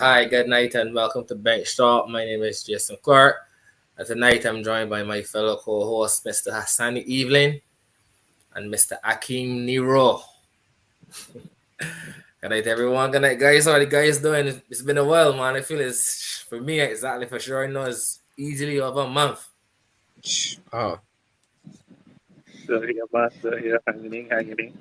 Hi, good night, and welcome to Bench Talk. My name is Jason Clark. And tonight I'm joined by my fellow co-host, Mr. Hassani Evelyn and Mr. Akim Nero. Good night, everyone. Good night, guys. How are the guys doing? It's been a while, man. I feel it's, for me, exactly for sure, I know it's easily over a month. Oh, Still here, man. Still here, hanging in.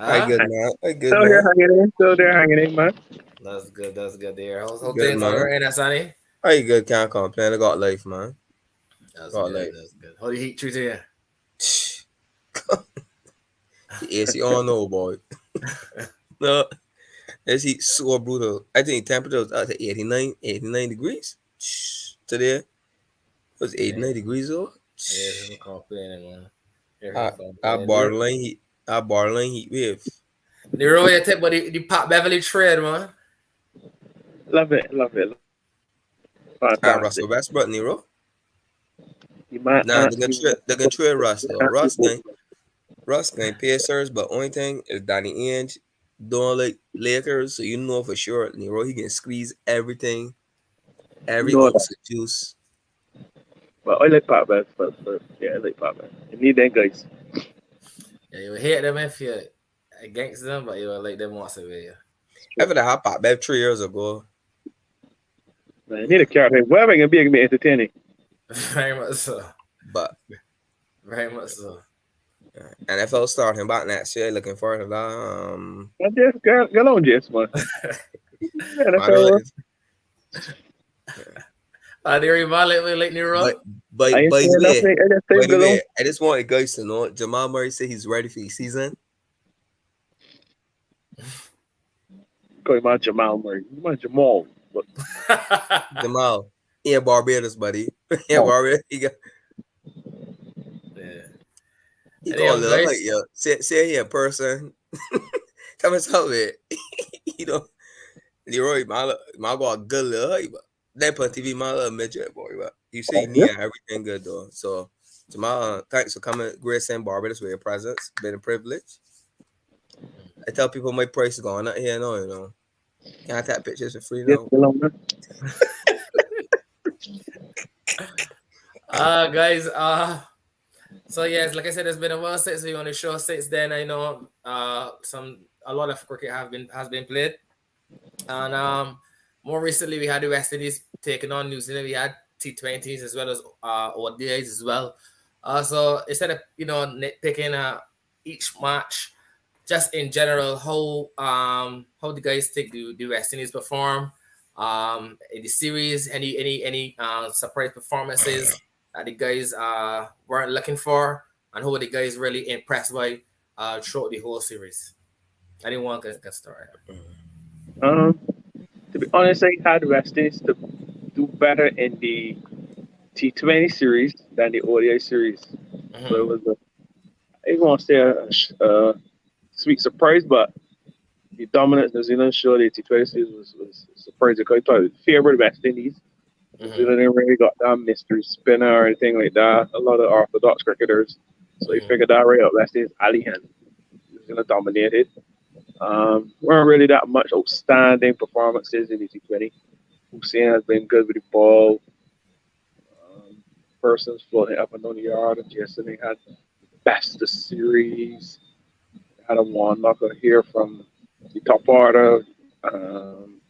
I Huh? good man. I good Still here, man. hanging in. Still there, hanging in, man. That's good there. How Good things on man. your end, Hassani? I good. Can't complain. I got life, man. That's Got good, life. that's good. How do you heat treat you? The AC on no boy. No, this heat so brutal. I think temperature was at 89 degrees. Today it was Yeah, 89 degrees though. yeah, I'm complaining, man. I You're I complaining. borderline heat. I borderline heat wave. Nero, you take about the Pop Beverly trade, man. Love it, love it. I Fantastic. Russell Westbrook Nero. You might Nah, ask me what they can trade Russ though. ask me Russ going Pacers, but only thing is Danny Ainge don't like Lakers, so you know for sure Nero he can squeeze every know that. ounce of juice. But I like Pop Bass first. Yeah, I like Pop Bass. You need them guys. Yeah, you will hate them if you're against them, but you will like them once away. Yeah. It's true. After the hot pot back 3 years ago, Man, you need a character. Whatever can be entertaining. Very much so. but Very much so. NFL starting back next year, looking forward to that. And just get on, Jess, man. Yeah, that's I don't all right. like, There you are, like but Nero. I ain't by the saying way, nothing. I just say get on. I just want you guys to know Jamal Murray said he's ready for the season. Call him out Jamal Murray. You want Jamal. But Jamal, yeah, Barbados, buddy. Yeah, oh, Barbados. Yeah. He got a Anyway, little height, guys. yeah. Say he a person. Tell me something. You know, Leroy, my got a good little height, but that on TV, my little midget boy, but you see yeah. me and everything good though. So Jamal, thanks for coming, Grace and Barbados with your presence. Been a privilege. I tell people my price is going up here now, you know. Can't take pictures for free Yes, now. get on, man. Guys, so yes, like I said, it's been a while since we on the show. Since then, I know a lot of cricket has been played, and more recently we had the West Indies taking on New Zealand. We had T20s as well as ODIs as well. So instead of nitpicking each match, just in general, how the guys think the West Indies perform in the series, any surprise performances that the guys weren't looking for, and who the guys really impressed by throughout the whole series. Anyone can start. Um, to be honest, I had West Indies to do better in the T20 series than the ODI series. So Mm-hmm. it was I don't want to say a sweet surprise, but the dominance New Zealand showed the T20 series was surprising because I thought it favored West Indies. New Mm-hmm. Zealand didn't really got that mystery spinner or anything like that. A lot of orthodox cricketers. So he Mm-hmm. figured that right out. West Indies alley hand. New Zealand dominated. Weren't really that much outstanding performances in the T20. Hussein has been good with the ball. Um, Persons floating up and down the yard. And yesterday had best of the series. Had a one knocker here from the top order. Um,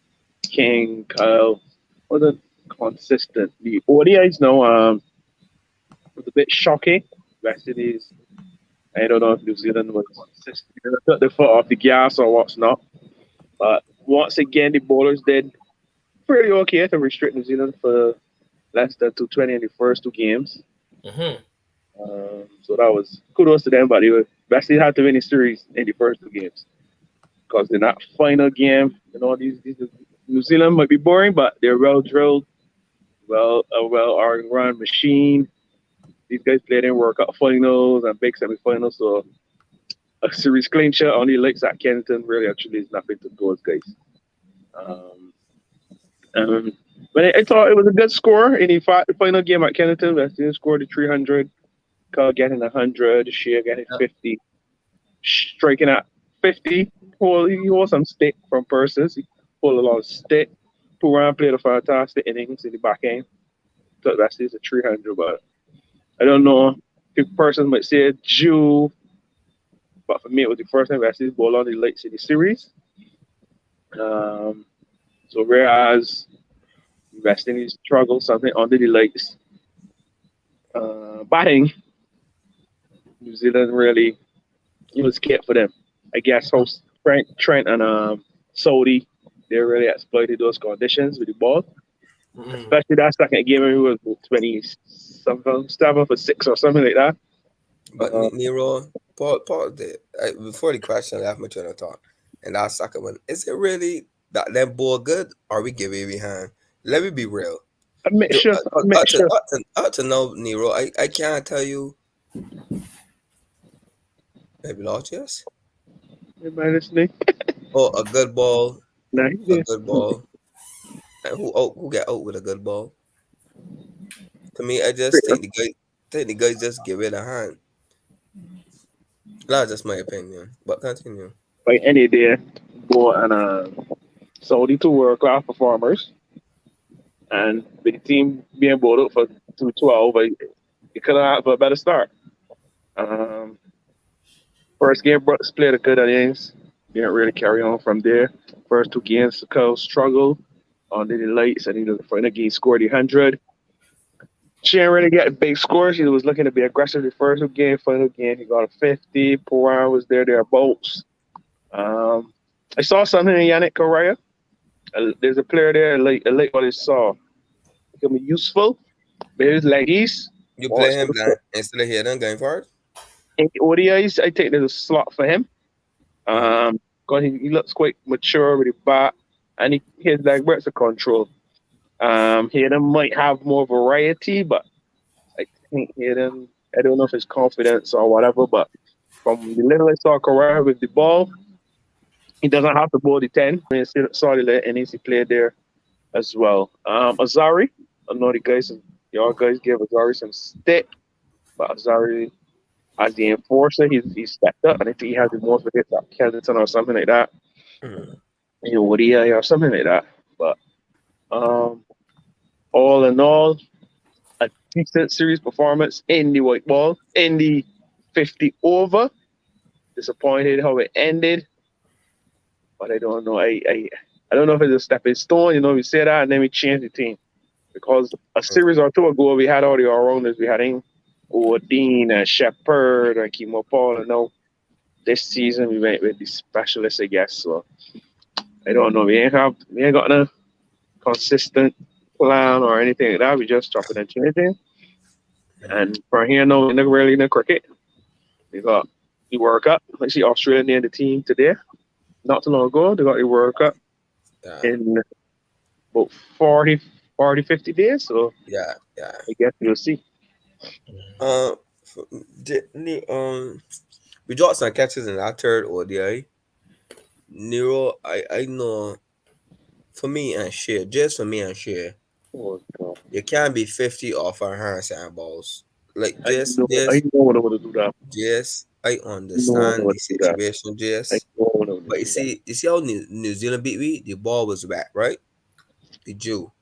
King, Kyle wasn't consistent. The ODIs now was a bit shocking. West Indies. I don't know if New Zealand was consistent. They took the foot off the gas or what's not. But once again, the bowlers did pretty okay to restrict New Zealand for less than 220 in the first two games. Mm-hmm. So that was kudos to them, but they were basically had to win the series in the first two games because in that final game, these New Zealand might be boring, but they're well drilled, well run machine. These guys played in World Cup finals and big semi-finals, so a series clincher on the lakes at Kennington really actually is nothing to those guys. Um, Um, but I thought it was a good score in the final game at Kennington. West Indies scored the 300, Carl getting 100, Shea getting Yep. 50, striking at 50. He hold some stick from Persis. He pulled a lot of stick. Puran played a fantastic innings in the back end. Took that season 300, but I don't know. People person might say Jew, but for me, it was the first time I see ball on the late city series. Um, so whereas West Indies struggled something under the lights, batting, New Zealand really it was scared for them. I guess host Trent and Saudi, they really exploited those conditions with the ball, Mm. especially that second game when he was 20 something, 7 for 6 or something like that. But Uh, Nero, Paul did before the question, I left my train of thought, and that second one, is it really that ball good, or we give it behind? Let me be real. a Yo, mixture, a mixture. up to now, Nero, I can't tell you. Maybe lost, yes. Am I listening? Oh, a good ball, Nah, a yeah. good ball. And who get out with a good ball? To me, I just think the guy just give it a hand. That's just my opinion. But continue. Like any day, boy, and Saudi two world class performers, and with the team being brought up for 212, it could have had a better start. Um, First game, Brooks played a good innings. Didn't really carry on from there. First two games, Sakho struggled on the lights, and the final game scored 100. She didn't really get big scores. She was looking to be aggressive the first game. Final game, he got a 50. Puran was thereabouts. Um, I saw something in Yannick Correa. There's a player there, I like what I saw. He can be useful, but his leggies, You play watch him blind instead of hitting going forward. in ODIs, I think there's a slot for him. Mm. Um, because he looks quite mature with the bat, and his leg breaks are control. Hayden might have more variety, but I think Hayden, I don't know if it's confidence or whatever, but from the little I saw Correa with the ball, he doesn't have to bowl the 10. I mean, saw the little innings he played there as well. Azari, I know y'all guys gave Azari some stick, but Azari, as the enforcer, he's stepped up, and I think he has the most for hits at Kensington or something like that. Mm. Woody or something like that. But um, all in all, a decent series performance in the white ball, in the 50 over. Disappointed how it ended, but I don't know. I don't know if it's a stepping stone. We say that and then we change the team because a series or two ago we had all the all rounders. We had him, Dean and Shepard and Kimo Paul, and now this season we went with the specialists, I guess. So I don't know. We ain't got no consistent plan or anything like that. We just chopping and changing. And for here now in the really in the cricket, we got the World Cup. I see Australia named the team today. Not too long ago, they got the World Cup Yeah, in about 50 days. So yeah. I guess we'll see. Uh, we dropped some catches in that third ODI. Nero, I know for me and share, just for me and share, Oh, God. you can't be 50 off our hands and balls. Like I know what I want to do that. I I know what I understand want the to do that. situation, I just know what I want to but do that. you see how New Zealand beat we? The ball was back, right? The Jew.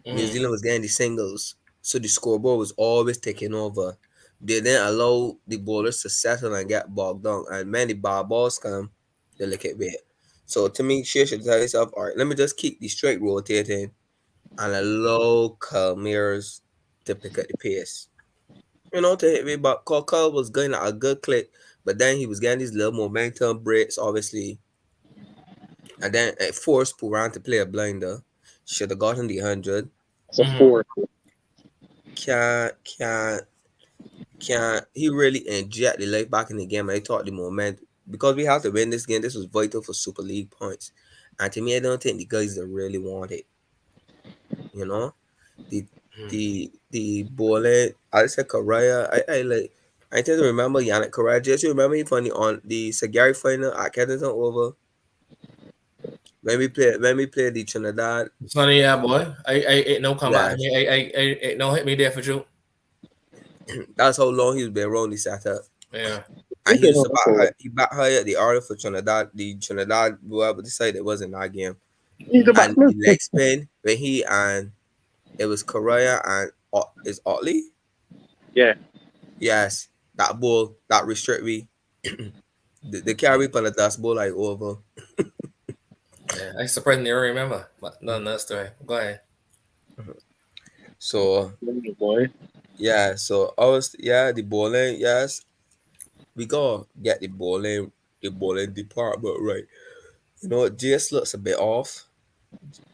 New Mm. Zealand was getting the singles, so the scoreboard was always taking over. They didn't allow the bowlers to settle and get bogged down, and many bad balls come, they look at bait. So to me, she should tell yourself, all right, let me just keep the strike rotating and allow Kalmir's to pick up the pace. To hit me, but Carl was going at a good click, but then he was getting these little momentum breaks, obviously, and then it forced Puran to play a blinder. Should have gotten the 100. It's a Mm. four. Can't he really inject the life back in the game? I thought the moment because we have to win this game. This was vital for Super League points, and to me, I don't think the guys that really want it. You know, the Mm. the bowling. I said Correa. I like. I tend to remember Yannick Correa. Just you remember he funny on the Sagari final at Kensington over when we played the Trinidad. Funny, yeah, boy. I it no come back to Yes, me. I it no hit me there for you. that's how long he's been around the setup. Yeah. And We he can used to also back high at the order for Trinidad. The Trinidad whoever decided it wasn't that game. He's a and the batsman. leg spin when he and it was Correa and is Otley. Yeah, Yes, that ball that restrict me. The carry on the dust ball like over. Yeah, I surprisingly remember, but no, no story. Go ahead. So boy. yeah, so I was the bowling. Yes, we gotta get the bowling department right. You know, it just looks a bit off.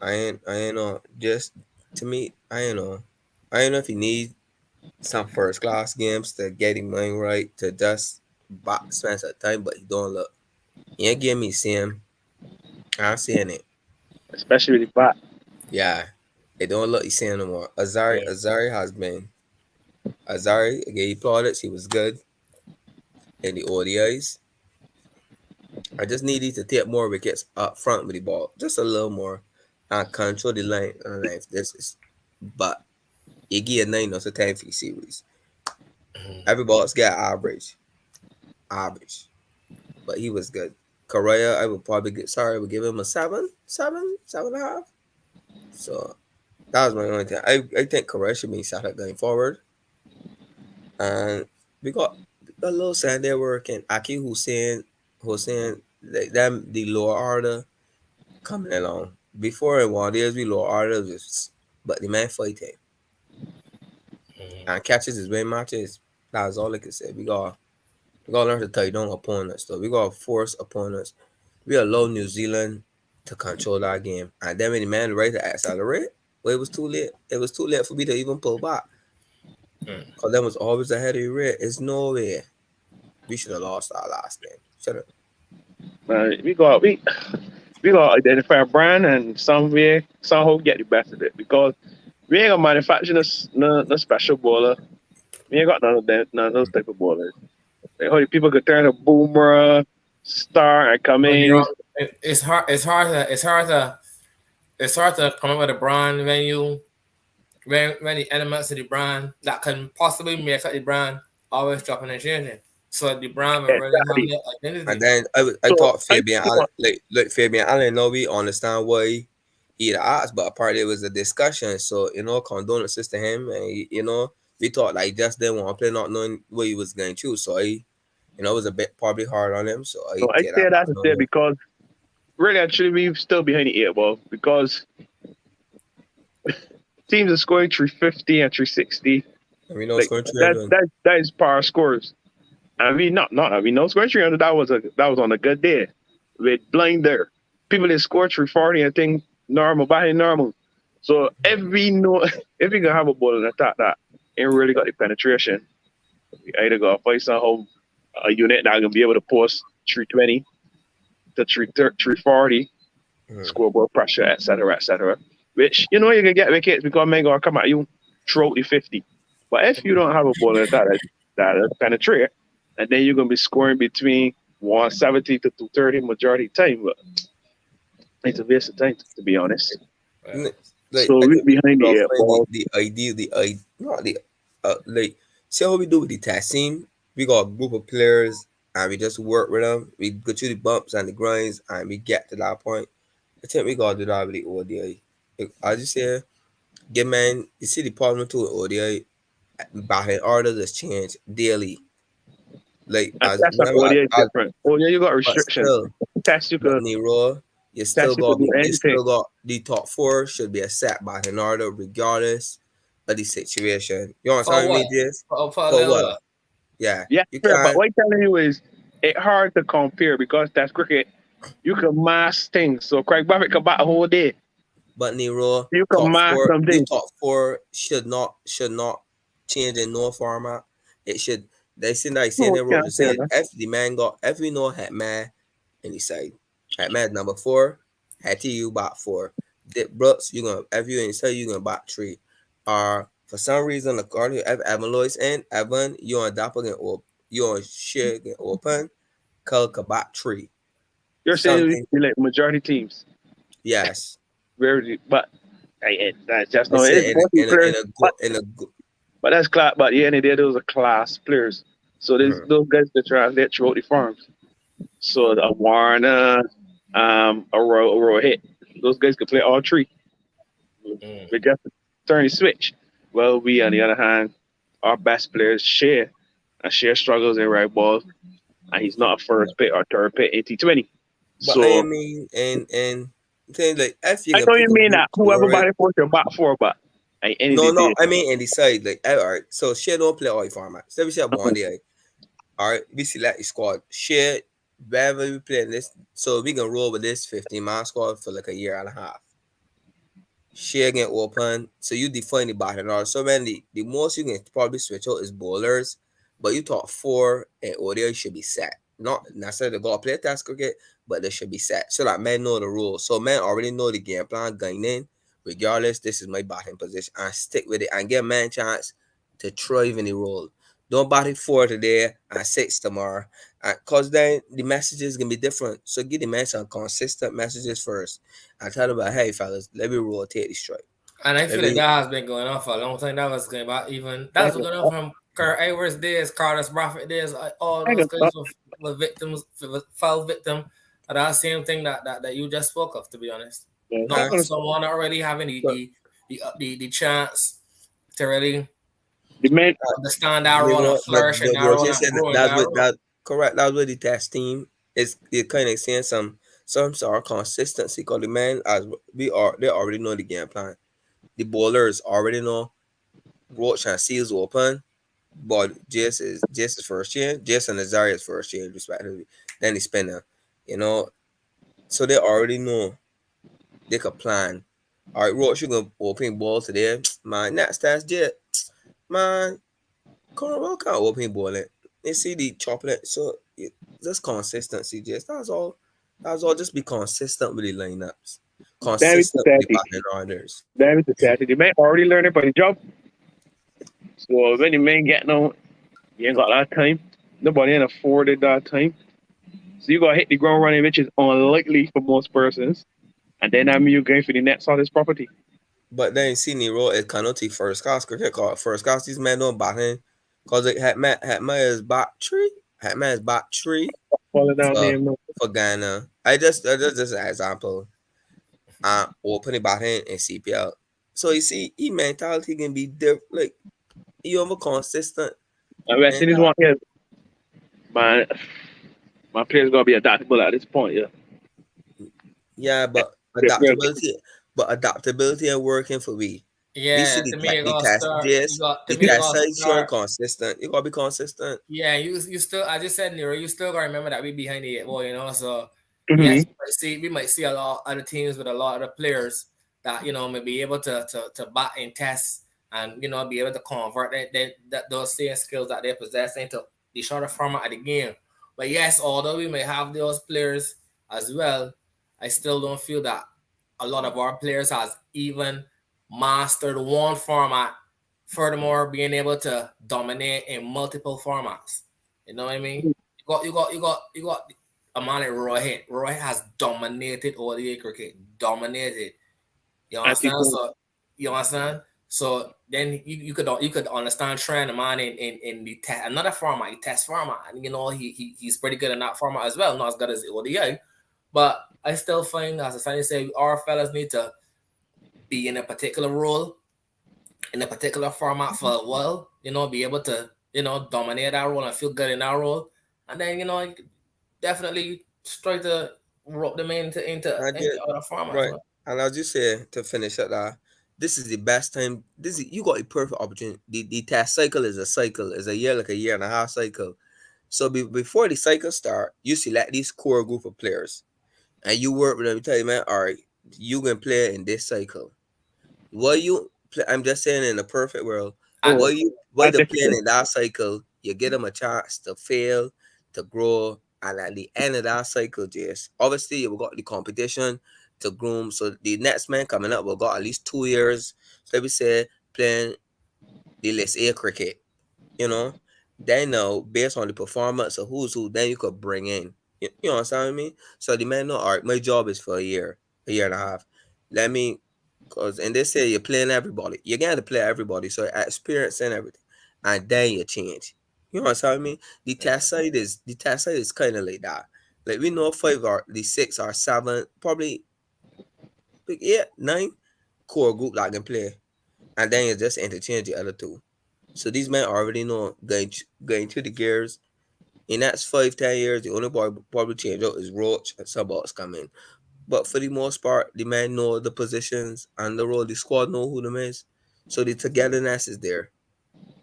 I ain't know. Just to me, I ain't know. I ain't know if you need some first class games to get him mind right to just back spend some time, but he don't look. He ain't give me Sam. I'm saying it. Especially with the bat. Yeah, it don't look the same no more. Azari has been Azari. I gave you plaudits. He was good in the ODIs. I just need you to take more wickets up front with the ball, just a little more, and control the line and length. This is, but he get a 9 out of 10 for the series. Mhm. Every ball's got average, but he was good. Correa, I would probably get sorry, I would give him a 7.5. So that was my only thing. I think Correa should be shot at going forward. And we got a little Sunday working. Aki Hussein, like them the lower order coming along. Before in one days we lower order was but the man fighting Mhm. and catches his win matches. That's all I can say. We gotta learn to tie down opponents though. We gotta force opponents. We allow New Zealand to control that game. And then when the man ready to accelerate, well, it was too late. It was too late for me to even pull back. Mm. Cause them was always ahead of the rate. It's no way. We should have lost our last game. Should have. We got identify a brand and some way somehow get the best of it because we ain't gonna manufacture no special bowler. We ain't got none of those type of bowlers. Like, how the people could turn a boomer, star, and come But in. you know, Use, it's hard. It's hard to come up with a brand when you when the elements of the brand that can possibly make up the brand always dropping and changing. So the brand will really have exactly. their And identity. then I So thought I Fabian think Allen, like Fabian Allen, know we understand why he had asked, but apparently it was a discussion. So condolences to him, and we thought like just didn't want to play, not knowing what he was going to choose. So it was a bit probably hard on him. So I so I take say that back. that to No say more. because really actually we still behind the eight ball because teams are scoring 350 and 360. And we know it's Like going 300. that is power scores. And we not I mean no scoring 300 that was on a good day with blinder. People that score 340 I think normal batting normal. So if we know if we gonna have a ball and attack that ain't really got the penetration, we either gotta find somehow a unit that gonna be able to post 320 to 340, Mm. scoreboard pressure, etc., etc. Which you can get wickets because men gonna come at you throughout the 50. But if you don't have a bowler that penetrate, and then you're gonna be scoring between 170 to 230 majority of time, but it's a waste of time to be honest. Yeah. Like So I we think we behind the gotta eight find ball. the ideal not the like see how we do with the testing. We got a group of players and we just work with them. We go through the bumps and the grinds and we get to that point. I think we gotta do that with the ODI. I just say, get man, you see the problem to ODI batting orders has changed daily. Like And as that's an whenever ODI is as different. ODI you got but restriction. still. Test you But could Nero, do anything. you still got the top four should be a set by an order regardless of the situation. You For understand what? me, Jess? For a For little what? what? Yeah. Yeah, You fair. But can, what I'm telling you is it's hard to compare because that's cricket. You can mask things. So Craig Barrett can bat a whole day. but Nero, You can mask the something. top four should not change in no format. It should they say No, they yeah, wrote the fair saying enough. if we know had man and he said had man number four, had to you about four. Dick Brooks, you gonna if you ain't say you gonna about three. For some reason according to Evan Lois and Evan, you on Dapper or you on shit open, Call Kabat tree. You're saying Something you like majority teams. yes. Very, but that's just I no. said It's mostly players, but in a go that's class. But yeah, and those are class players. So there's mhm. those guys that translate throughout the farms. So a Warner, a Roy hit. those guys could play all three. Mm. We just turn the switch. Well, we on the other hand, our best players share, and share struggles in right ball, and he's not a first pick or third pick in T20. But I So mean, and thing like if you I can know pick you a mean good that whoever scorer, body for your back four, but at any no, no, day, I mean in the side, like all right. So share don't play all the formats. Let me say one day. All right, we select the squad. Share wherever we play this, so we can roll with this 15-man squad for like a year and a half. Share get open, so you define the batting order. So when the most you can probably switch out is bowlers, but you thought four and ODI should be set. Not necessarily go play test cricket, but they should be set so that men know the rules. So men already know the game plan going in. Regardless, this is my batting position and stick with it and give men chance to thrive in the role. Don't bat it four today and six tomorrow. Cause then the messages can be different. So give the men some consistent messages first and tell them about, hey fellas, let me rotate the strike. And I Let feel like me that has been going on for a long time. That was going back even that was I going on from Kurt Edwards days, Carlos Bradford days, all those can guys were victims, fell victim of that same thing that you just spoke of. To be honest, I not uh, understand. someone already having but the chance to really The man, understand that you role and know, flourish in but that what role you and said grow in that's that what role. that correct. That's what the test team is. It kind of saying some sort of consistency. Cause the man as they already know the game plan. The bowlers already know Roach and Seals open, but Jess is first year. Jess and Azaria's first year respectively. Then the spinner, you know, so they already know they could plan. All right, Roach, you gonna open ball today, man. That's Jet, man. Cornwall can't open ball it. They see the chocolate, so just consistency. Just that's all. That's all. Just be consistent with the lineups. damn it, Consistent with the society. batting orders. Damn it, society. The man already learning for the job. So when the man getting on, you ain't got that time. Nobody ain't afforded that time. So you gotta hit the ground running, which is unlikely for most persons. And then I mean you're going for the next on this property. But then you see Nero it cannot take first class cricket call. First class these men don't batting because it had my is battery. Had my is battery Falling down for there, no. Ghana. I just an example. Open the batting in CPL. So you see, e mentality can be different. Like you over consistent And I and see this one here, man. My players gonna be adaptable at this point, yeah. yeah, They're but adaptability and working for we. We see Yeah, to me, you the gotta test start. You yes, got to the me, you test gotta side showing start. consistent. You gotta be consistent. Yeah, you still. I just said Nero. You still gotta remember that we behind the eight ball. So mm-hmm. yes, we might see a lot other teams with a lot of the players that may be able to bat and test and be able to convert that those same skills that they possess into the shorter format of the game. But yes, although we may have those players as well, I still don't feel that a lot of our players has even mastered one format. Furthermore, being able to dominate in multiple formats. You know what I mean? You got a man like Roy. Roy has dominated ODI cricket. Dominated. You And understand? people, So you understand? So then you could understand trying a man in the another format, the test format. And he's pretty good in that format as well. Not as good as the ODI. But I still find, as I say, our fellas need to be in a particular role, in a particular format for a while, be able to, dominate that role and feel good in that role. And then, you could definitely try to rope them I into get other formats, right. man. And as you say to finish up that, this is the best time. You got a perfect opportunity. The test cycle is a cycle, is a year like a year and a half cycle. So before the cycle start, you select this core group of players and you work with them. You tell you, man, all right, you can play in this cycle. What you play, I'm just saying in a perfect world, And oh, what that's the playing difficult. in that cycle, you get them a chance to fail, to grow, and at the end of that cycle, just obviously you got the competition to groom. So the next man coming up will got at least 2 years. So let me say playing the list A cricket, you know. Then now based on the performance of who's who, then you could bring in. You know what I'm saying? So the man know, all right, my job is for a year and a half. Let me cause and they say you're playing everybody. You're going to play everybody. So experience and everything. And then you change. You know what I mean? The test side is kinda like that. Like we know five or the six or seven, probably pick 8, 9 core group that can play, and then you just interchange the other two. So these men already know going to the gears. In that 5, 10 years, the only probably change out is Roach and Subots coming. But for the most part, the men know the positions and the role. The squad know who them is. So the togetherness is there.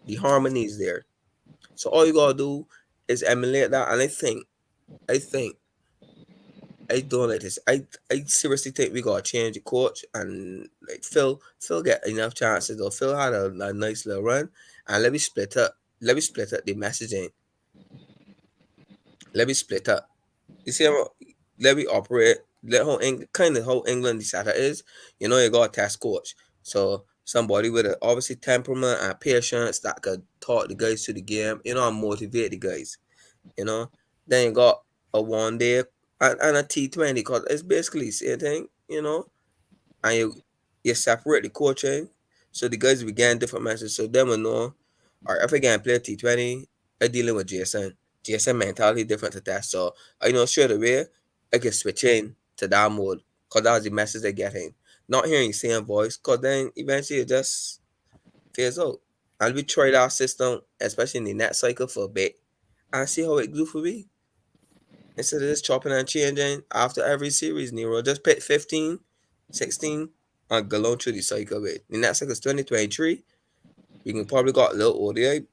The harmony is there. So all you gotta do is emulate that. And I think I don't like this. I seriously think we gotta change the coach and like Phil get enough chances or Phil had a nice little run and let me split up the messaging. Let me split up. You see how let me operate let how kind of how England the setup is. You got a test coach. So somebody with a obviously temperament and patience that could talk the guys to the game, and motivate the guys. you know. Then you got a 1 day and a T20 because it's basically the same thing. And you separate the coaching so the guys will get different messages so them will know, or if I can play T20, I dealing with Jason. Jason mentality different to that. So I know straight away I can switch in to that mode because that's the message they getting. Not hearing the same voice because then eventually it just fades out. And we try that system, especially in the net cycle for a bit and see how it do for me. Instead of just chopping and changing after every series, Nero, just pick 15, 16, and go on through the cycle with. The next cycle is 2023. We can probably got a little ODI,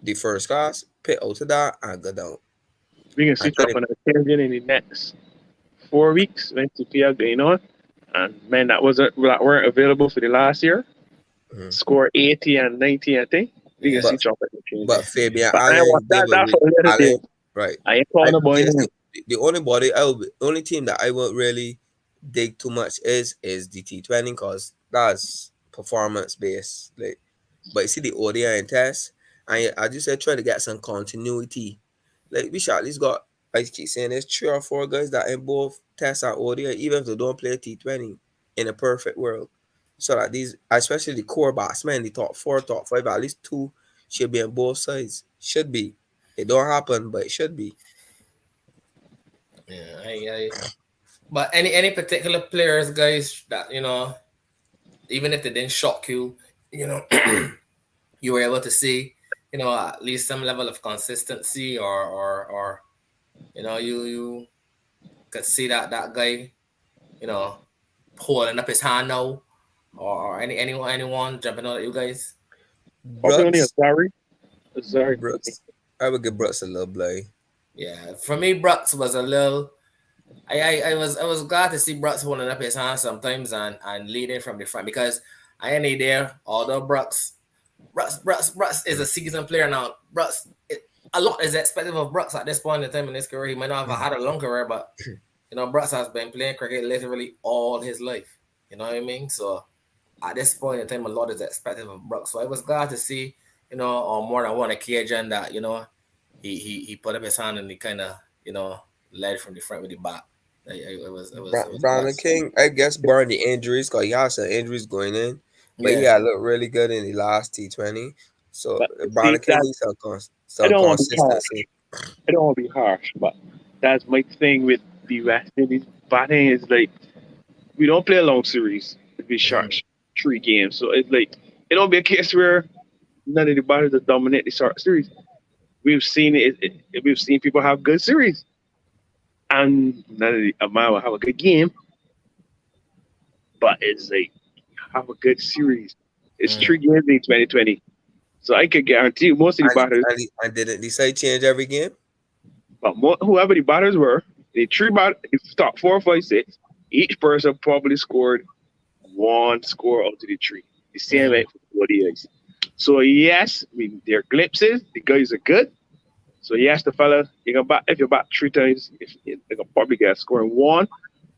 the first class, pick out of that, and go down. We can And switch up 20, on a tangent in the next 4 weeks when CPL going on. And men that weren't available for the last year mhm. score 80 and 90, I think. We can Yeah. but switch up at the but changing. Fabian But I Allen want gave that a that's for later day. Allen, right. I ain't calling the boy Jason, name. the only team that I won't really dig too much is the T20 because that's performance based. But you see the ODI and test, and I just said try to get some continuity. Like we should at least got, I keep saying there's 3 or 4 guys that in both test and ODI, even if they don't play T20 in a perfect world. So that these, especially the core batsmen, the top 4, top 5, at least 2 should be on both sides. Should be. It don't happen, but it should be. Yeah. But any particular players, guys, that even if they didn't shock you, you know, you were able to see, at least some level of consistency, or you could see that guy, you know, holding up his hand now, or anyone jumping out at you guys. Probably only a Brooks, sorry. A sorry for me. Brooks. I would give Brooks a little blame. Yeah, for me, Brooks was a little. I was glad to see Brooks holding up his hand sometimes and leading from the front because I ain't there. Although Brooks is a seasoned player now. A lot is expected of Brooks at this point in time in his career. He might not have had a long career, but Brooks has been playing cricket literally all his life. You know what I mean? So at this point in time, a lot is expected of Brooks. So I was glad to see, on more than one occasion that he put up his hand and he kind of led from the front with the bat. It was glad Brandon to see. King, I guess, barring the injuries, because he has some injuries going in, but he Yeah. had looked really good in the last T20. So But see Brandon King that needs I some don't want to be harsh. consistency. I don't want to be harsh, but that's my thing with the West Indies batting is like we don't play a long series. We Mhm. short 3 games. So it's like it don't be a case where none of the batters that dominate the short series. We've seen we've seen people have good series, and none of the amount will have a good game. But it's like have a good series. It's Mm. 3 games in 2020, so I could guarantee you most of the And, batters, and didn't decide change every game? but whoever the batters were, the top 4, 5, 6, each person probably scored one score out of the three. The same Mm. way for what he is. So yes, I mean there are glimpses. The guys are good. So yes, the fella you can bat if you bat 3 times, if you can probably get a score in one.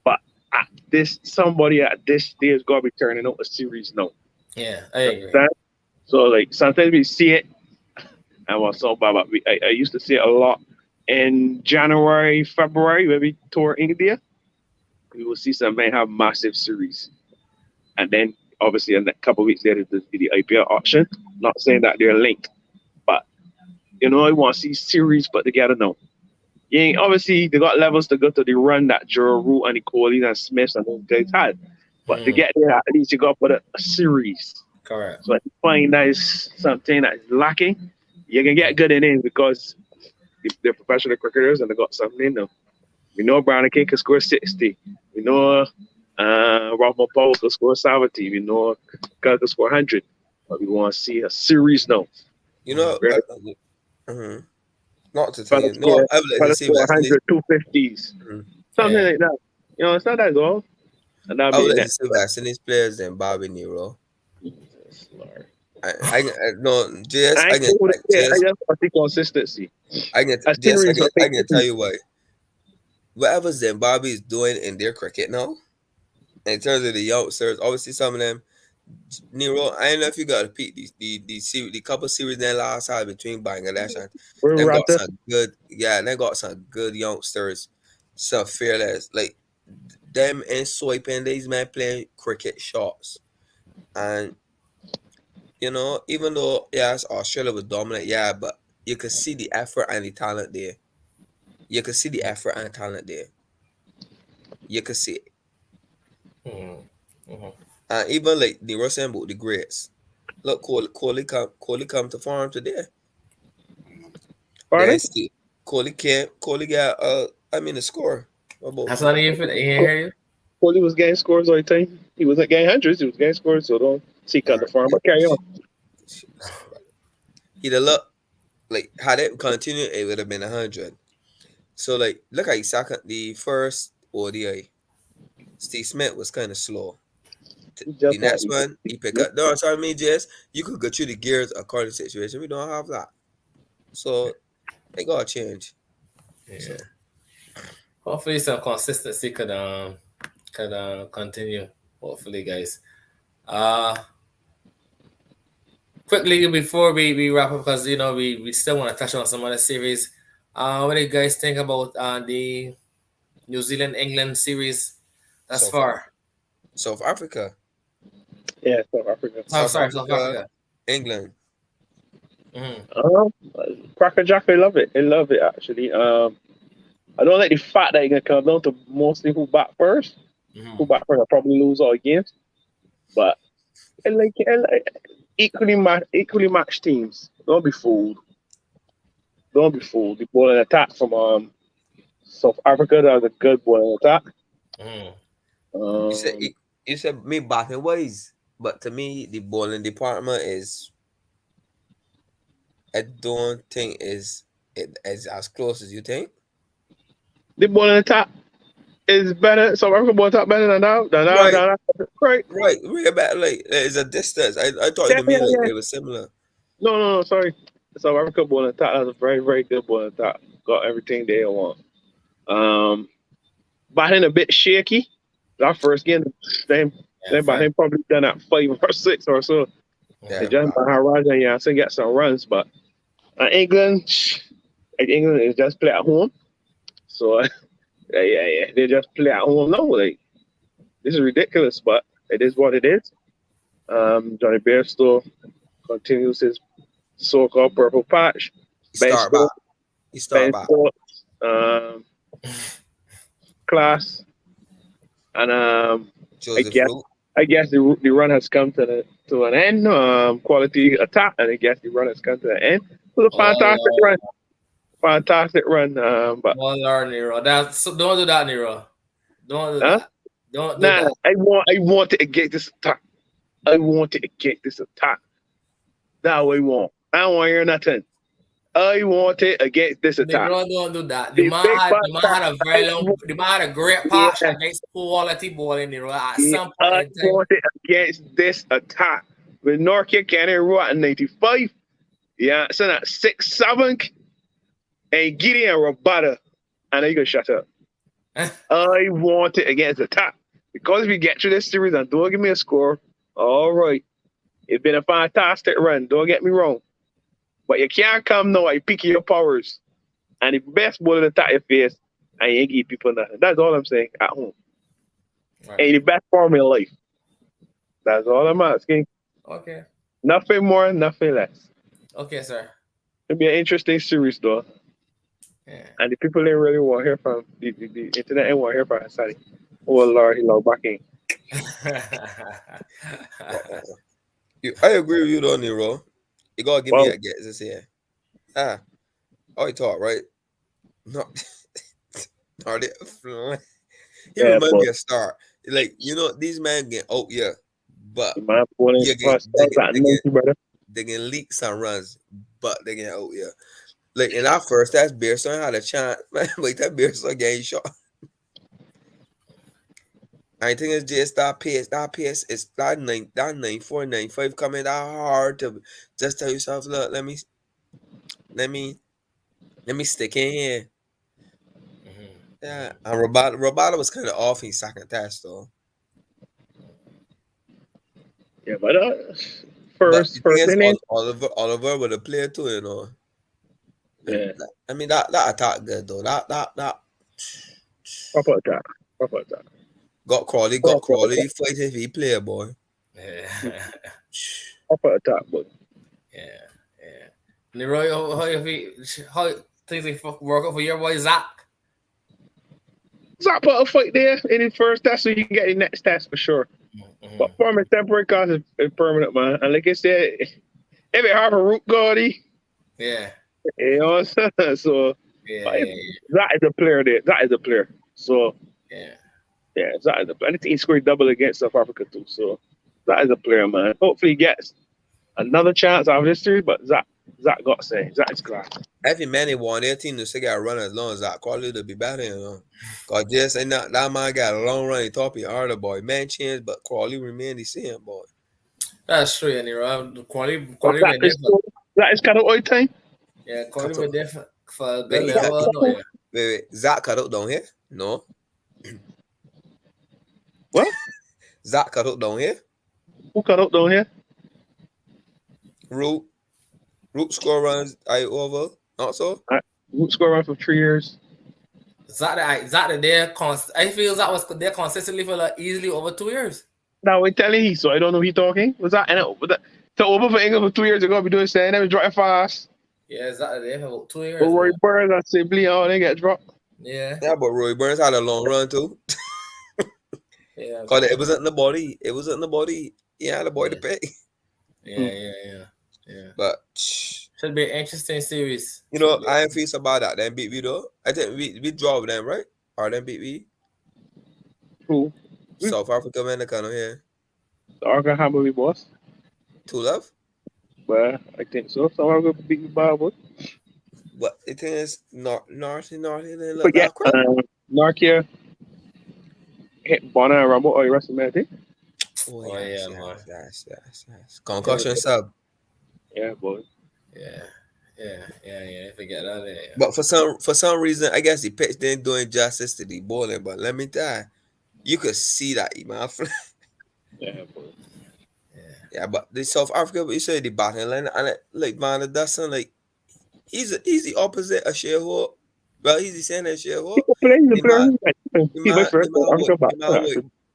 But at this somebody at this stage got to be turning out a series now. Yeah, I agree. Understand? So like sometimes we see it, and what's so bad. But I used to see it a lot in January, February when we tour India. We will see some men have massive series, and then obviously in a couple of weeks later the IPL auction. Not saying that they're linked, but I want to see series put together now. Obviously they got levels to go to the run that Joe Root and the Kohli and Smiths and those guys had. But to get there, at least you got to put a series. Correct. So if you find that is something that is lacking, you can get good in it because they're professional cricketers and they got something in them. We know Brown King can score 60. We know Rafa Paul can score 70. We know Kirk can score 100. But we want to see a series now. You know, Where not to tell fellas you, score, no, I would like to fellas see score West Indies. 100, 250s. Something Yeah. like that. You know, it's not that all. And that'll I be would the like to next. see West Indies players than Bobby Nero. Jesus Lord. I no JS. I I ain't can cool with it. I JS. just want to see consistency. I can A JS. series of I can tell you why. Whatever Zimbabwe is doing in their cricket now, in terms of the youngsters, obviously some of them. Nero, I don't know if you got to peek the couple series then last time between Bangladesh and We're them got Raptors. some good, yeah, they got some good youngsters, some fearless like them and Swiping these men playing cricket shots, and you know even though yes Australia was dominant, yeah, but you could see the effort and the talent there. You could see the effort and talent there. You could see it. And even like the Russian about the greats. Look, Kohli come to farm today. Pardon? Then see, Kohli got I mean the score. About That's not even for the hear you. Kohli was getting scores all the time. He wasn't getting hundreds. He was getting scores. So don't seek out the farm. But carry on. He'd have looked like had it continued, it would have been 100. So like look at the first ODI. Steve Smith was kind of slow. He The just want next one, he pick to up. No, sorry, me, Jess. You could go through the gears according to the situation. We don't have that. So they gotta change. Yeah. So Hopefully some consistency could continue. Hopefully, guys. Quickly before we wrap up, because you know we still want to touch on some other series. What do you guys think about the New Zealand England series thus South Africa. far? South Africa. Yeah, South Africa. South Africa. England. Cracker Jack, I love it. I love it actually. I don't like the fact that you're gonna come down to mostly who back first. Who back first will probably lose all games. But I like equally matched teams. Don't be fooled. Don't be fooled. The ball and attack from South Africa, that was a good ball and attack. You said me batting ways, but to me the bowling department is I don't think is it is as close as you think. The ball and attack is better. South Africa ball and attack better than Right. that. Right. Right, way back like it's a distance. I thought Yeah, you mean like yeah. it was similar. No, sorry. South Africa ball and attack. That's a very, very good ball and attack. Got everything they want. Batting a bit shaky. That first game, they batting probably done at 5 or 6 or so. Yeah, They just Maharaja, yeah, so get some runs, but England is just play at home. So yeah, they just play at home now. Like this is ridiculous, but it is what it is. Johnny Bairstow continues his so-called purple patch. He start back. Class, and Joseph Root. I guess the run has come to an end. Quality attack, and I guess the run has come to an end. It was a fantastic run. Fantastic run. But Lord, Nero. Don't do that, Nero. Don't do that. Don't do that. I want to get this attack. I want to get this attack. That's what I want. I don't want to hear nothing. I want it against this attack. Don't do that. The man had a very long. The man had a great patch against quality bowling. Nero. At some point, I want it against this attack. With Norkia Cannon Row at 95. Yeah, so at 6-7. And Gideon Rabada. And then you can shut up. I want it against the top. Because if you get through this series and don't give me a score, all right. It's been a fantastic run. Don't get me wrong. But you can't come now and pick your powers. And the best ball in the top of your face, and you ain't give people nothing. That's all I'm saying at home. Right. And the best form in life. That's all I'm asking. Okay. Nothing more, nothing less. Okay, sir. It'll be an interesting series, though. Yeah. And the people didn't really want to hear from the internet ain't want to hear from Hasani. Oh Lord, he logged back in. I agree with you though, Nero. You gotta give me Well, a guess this here. Ah, I thought right. Not, not it. He yeah, remind but me of Star. Like these men get out yeah, but my opponent you get first starts at 90, brother. they can leak some runs, but they get out yeah. Like in our first, that Bearson had a chance, man. Like that Bearson getting shot. I think it's just that pace is that 94, 95 coming that hard to just tell yourself, look, let me stick in here. Yeah, and Roboto was kind of off his second test though. Yeah, but But the thing first is, inning, Oliver with a player too. And yeah, I mean that attack good though. That proper attack, proper attack, got Crawley, proper attack, fight if he play boy. Yeah. proper attack, but Yeah. Yeah. Leroy, how things work out for your boy Zach? Zach put a fight there in his first test, so you can get the next test for sure. But form is temporary, cause it's permanent, man. And like I said, if it hard for Root Gordy, Yeah. you know what I'm saying? So Yeah. Zach is a player there. Zach is a player. So Yeah. yeah, Zach is a player. I think he scored double against South Africa too. So Zach is a player, man. Hopefully he gets another chance out of this series, but Zach got to say, Zach is class. Every man they want their team to still got run as long as that Crawley to be better. Cause just ain't that man got a long run. He top he harder boy. Man changed, but Crawley remain the same boy. That's true, anyway. Quality Zach been is different. Zach is kind of old time. Yeah, quality Cut been out. different for a good Wait, level. No, yeah. wait. Zach cut out down here? No. Well, Zach cut out down here. who cut out down here? Root score runs I over. Not so. Root score run for 3 years. Zach there. I feel Zach was there consistently for like easily over 2 years. Now we're telling you, so I don't know who he talking. Was that to over for England for 2 years ago? Be doing saying them dropping fast. Yeah, Zach there for about 2 years. But Roy Burns and Sibley, oh, they get dropped. Yeah. Yeah, but Roy Burns had a long run too. Yeah. Cause it wasn't in the body. It wasn't in the body. He had a boy to pay. Yeah. But Should be an interesting series. I ain't feel so bad that them beat we though. I think we draw with them, right? Or them beat we? Who? South Africa man kind of here. The Arca Hammer we boss. 2-love. Well, I think so. So I'm gonna beat the Bible. But the thing is North and then look Forget that crap. Narkia hit Bonner and Rumble or the rest of them, I think. Oh, yeah, yes. Concussion sub. Yeah, boy. Yeah. Forget that. Yeah. But for some reason, I guess the pitch didn't doing justice to the bowling. But let me tell you, you could see that, man. Yeah, boy. Yeah, but the South Africa, you say the batting line, and like Van Dustin, like he's the opposite of Shearholt. Well, he's the same as Shearholt. He's a player. He's my first.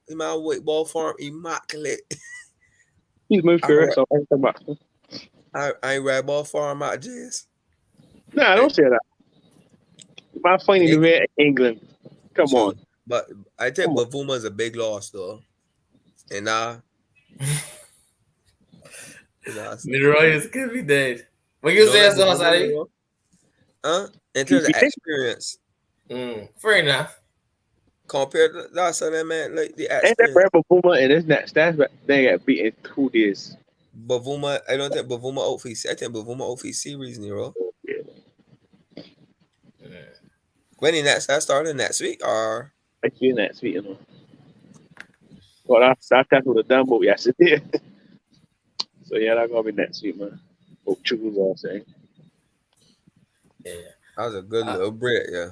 He my white ball form immaculate. He's my favorite. So I'm talking about. I ain't red ball form at Jazz. Nah, don't say that. My finding the way in England. Come True. on. But I think Bavuma is a big loss though. And Leroy is gonna be dead. What you say, so sorry? In terms of experience. Fair enough. Compared to that other man, like the Ain't that experience. Brad Bavuma and his next stats, but they got beaten 2 days. Bavuma, I don't think Bavuma out for I think Bavuma out for series, Nero. When the next that started next week or I feel next week, you know. Well, that's what the done, but yesterday. So yeah, that's gonna be next week, man. Hope Chuku's all saying. Yeah. that was a good little break, yeah.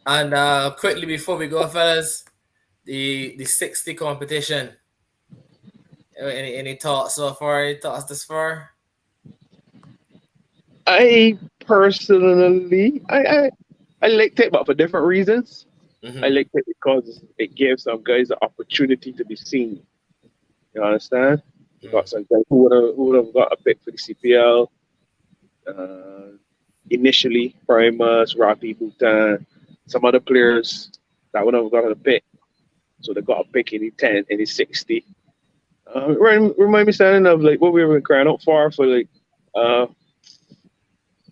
And quickly before we go, fellas, the 60 competition. Any thoughts so far? Any thoughts this far? I personally, I liked it, but for different reasons. Mm-hmm. I liked it because it gave some guys the opportunity to be seen. You understand? You got some guys who would have got a pick for the CPL initially. Primus, Rafi, Bhutan, some other players that would have got a pick. So they got a pick in the 10 and the 60. Remind me standing of like what we were crying out for like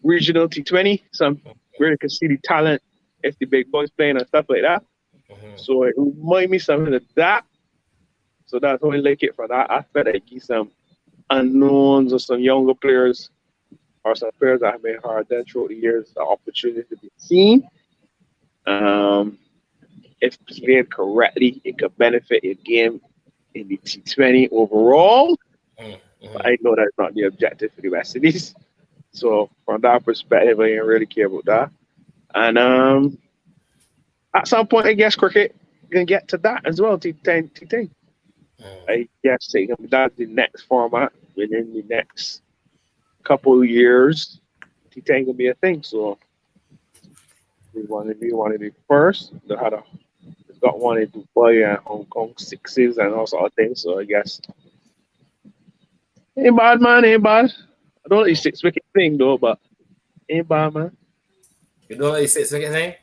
regional T20. Some really can see the talent if the big boys playing and stuff like that. Mhm. So it remind me something of that. So that's how I like it for that aspect. I give some unknowns or some younger players or some players that have been hard done throughout the years the opportunity to be seen. Um, if played correctly, it could benefit your game in the T20 overall. Mhm. But I know that's not the objective for the West Indies. So from that perspective, I didn't really care about that. And at some point, I guess cricket gonna get to that as well. T10, T10. Mhm. I guess that's the next format within the next couple of years. T10 gonna be a thing. So we wanted it first. They had a it's got one in Dubai and Hong Kong sixes and all sort of things. So I guess ain't bad, man. Ain't bad. I don't like the 6 wicket thing though, but ain't bad, man. You know what he said, second thing?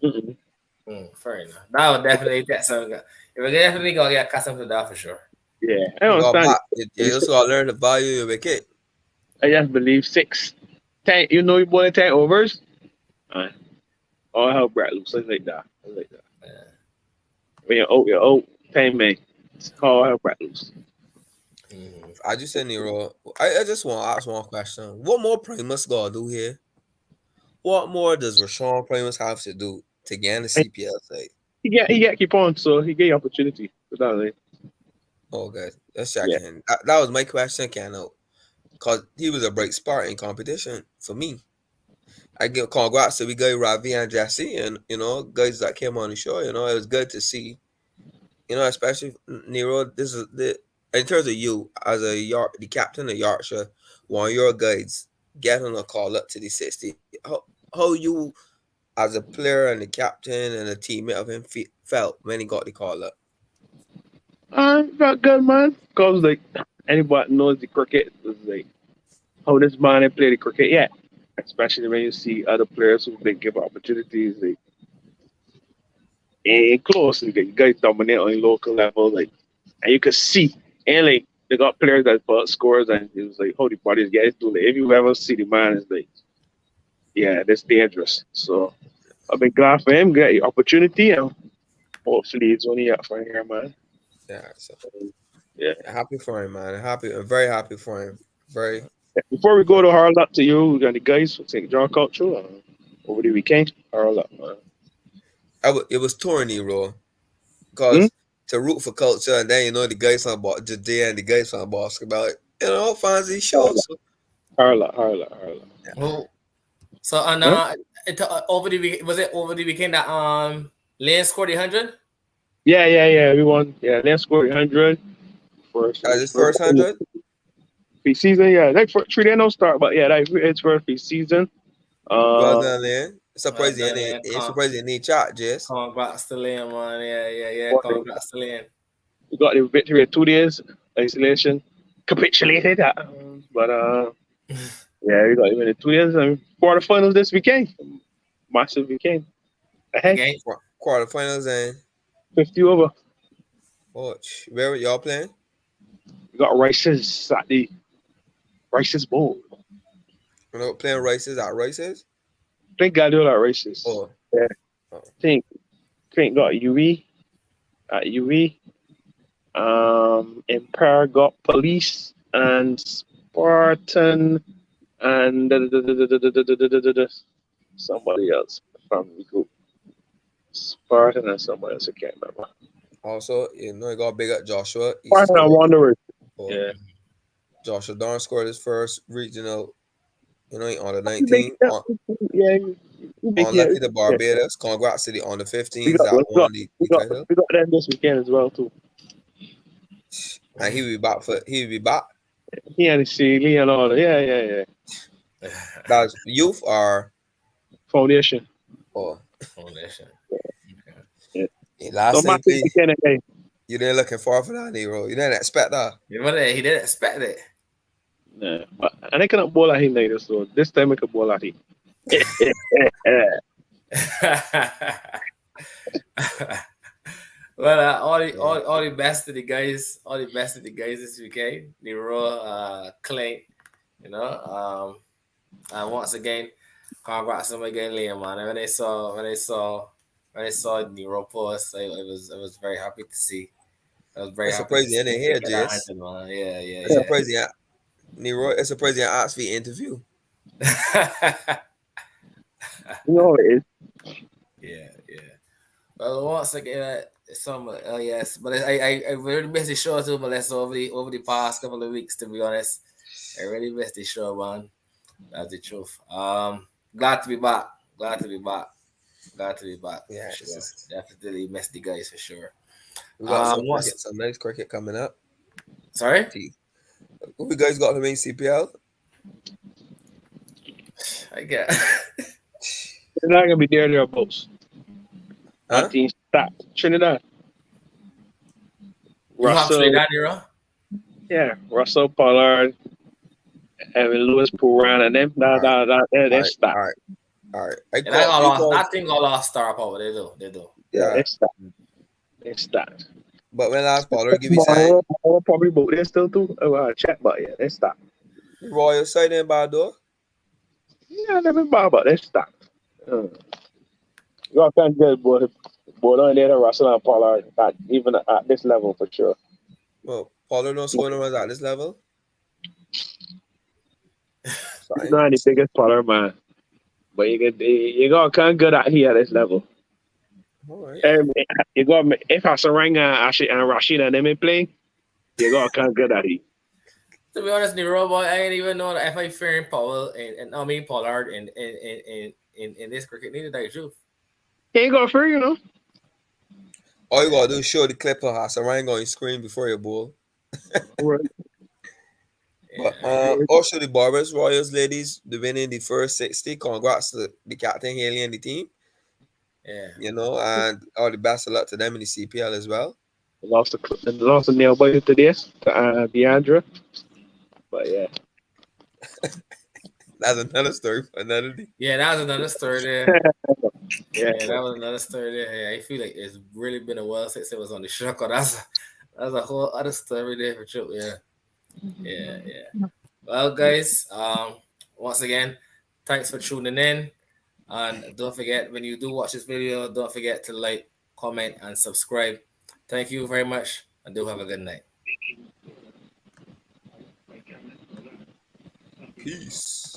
Mm-mm. Fair enough. That would definitely get some. If we definitely gonna get accustomed to that for sure. Yeah, I You got understand back. it. You just gotta learn to value your wicket. I just believe 10. You know, you boy 10 overs. Uh, all hell Brett loose. I like that. I like that. Yeah. When you're out. 10 man. It's all hell Brett loose. Mhm. I just said Nero. I just want to ask one question. What more Primus gotta do here? What more does Rashawn Primus have to do to get in the And CPL side? he get keep on, so he get opportunity. So that's it. Oh, guys, let's check Yeah. in. That was my question, Cano. Because he was a bright spark in competition for me. I give congrats to we guy Ravi and Jesse and guys that came on the show. It was good to see. Especially Nero. This is the in terms of you as the captain of Yorkshire, one of your guys getting a call up to the 60. How you as a player and the captain and a teammate of him felt when he got the call up? Felt good, man. Cause like anybody knows the cricket is like how this man ain't play the cricket yet. Especially when you see other players who've been given opportunities, like ain't close. Like, you guys dominate on a local level, like, and you could see, and like they got players that put scores, and it was like, how the bodies get to. Like, if you ever see the man, it's like, yeah, that's dangerous. So I've been glad for him get the opportunity, and hopefully it's only up for here, man. Yeah, so Yeah. happy for him, man. I'm very happy for him. Very. Before we go to hard luck to you and the guys for St. John Culture over the weekend, hard luck, man. It was touring Nero Hmm? because to root for culture and then the guys on about today and the guys on basketball, fancy Hard luck, shows. So, hard luck, hard luck, hard luck. Well, so and Huh? over the week was it over the weekend that Lane scored 100? Yeah. We won. Yeah, let's score 100 first. this first 100. Pre-season, yeah. Like for 3 day no start, but yeah, like it's for pre-season. Well Uh, done, man. Well Surprised you done, any. man. It's surprised you any chat, Jess. Congrats to Lane, man. Yeah. what they- Congrats to Lane. we got the victory at 2 days isolation, capitulated. But yeah, we got even in 2 days and quarterfinals this weekend. Massive weekend. Ahead, Again. Quarterfinals and 50 over. watch. Where y'all playing? We got Rice's at the Rice's Bowl. Playing races at races. Think Guardiola at Rice's. Oh, Yeah, oh. think got UE at UE. Empire got Police and Spartan and somebody else from the group. Spartan and somebody else, I can't remember. Also, you got big up Joshua. He Spartan and scored. Wanderers. Oh, Yeah. Joshua Darn scored his first regional. On the You make 19th. it up. Yeah, you make On it. lucky the Yeah. Barbados. Congrats to the under We 15s got, that we got, won the we got, title. we got them this weekend as well too. And he will be back. He and Lee and all that. Yeah. That's youth or Foundation. Foundation. Yeah. last So thing, massive please. weekend again. You didn't looking forward for that, Nero. You didn't expect that. He didn't expect it. Nah, but and I cannot ball at him later, so this time I can ball at him. Well, Yeah. all the best to the guys, this weekend. Nero, Clint, you know. And once again, congrats to them again, Liam, man. And when I saw Nero post, I was very happy to see. I was very It's happy to surprising you see didn't him hear, get that Jace. handed, man. Yeah, It's yeah, surprising, Nero. It's surprising you asked for your interview. yeah. You know it is. Yeah, yeah. Well, once again, some yes, but I really missed the show too, Melissa, over the past couple of weeks. To be honest, I really missed the show, man. That's the truth. Glad to be back. Glad to be back. Glad to be back for Yeah, sure. Definitely missed the guys for sure. we got some cricket, What's some nice cricket coming up. sorry? Who you guys got to main CPL? I get. They're not gonna be thereabouts. My Huh? team stop. Trinidad. You have Russell, Trinidad, Nero? yeah, Russell Pollard, Evan Lewis, Puran, and them. All right, They're all right, stop. all right, all right. I And I called. got We lost. called. That thing got lost star power. They do. They do. Yeah, Yeah, they stop. They stop. but when last baller give me sign, Probably both there still too. Check, but yeah, they stop. the Royal side in Bador. Yeah, they been bad, but they stop. You all can't get both on there, Russell and Pollard, even at this level for sure. Well, Pollard not scoring runs at this level. He's Fine. not the biggest Pollard man, but you got kind of good at here at this level. All right. You got if Hasaranga and Rashid and them in play, you got kind of good at it. To be honest, Nero boy, I ain't even know that if I fearing Powell and I mean Pollard in this cricket needed that truth. He ain't got free, you know. All you gotta do is show the clip of Hassan going screen before your ball. Right. But Yeah. also the Barbers Royals ladies, they winning the first 60. Congrats to the captain Haley and the team. Yeah. You know, and all the best of luck to them in the CPL as well. Lost a nail biter to this to Deandra, but yeah. That's another story for another day. Yeah, that was another story there. Yeah, Yeah, that was another story there. Yeah, I feel like it's really been a while since it was on the show. That's a whole other story there for sure. Yeah. Yeah. Well, guys, once again, thanks for tuning in. And don't forget, when you do watch this video, don't forget to like, comment, and subscribe. Thank you very much, and do have a good night. Peace.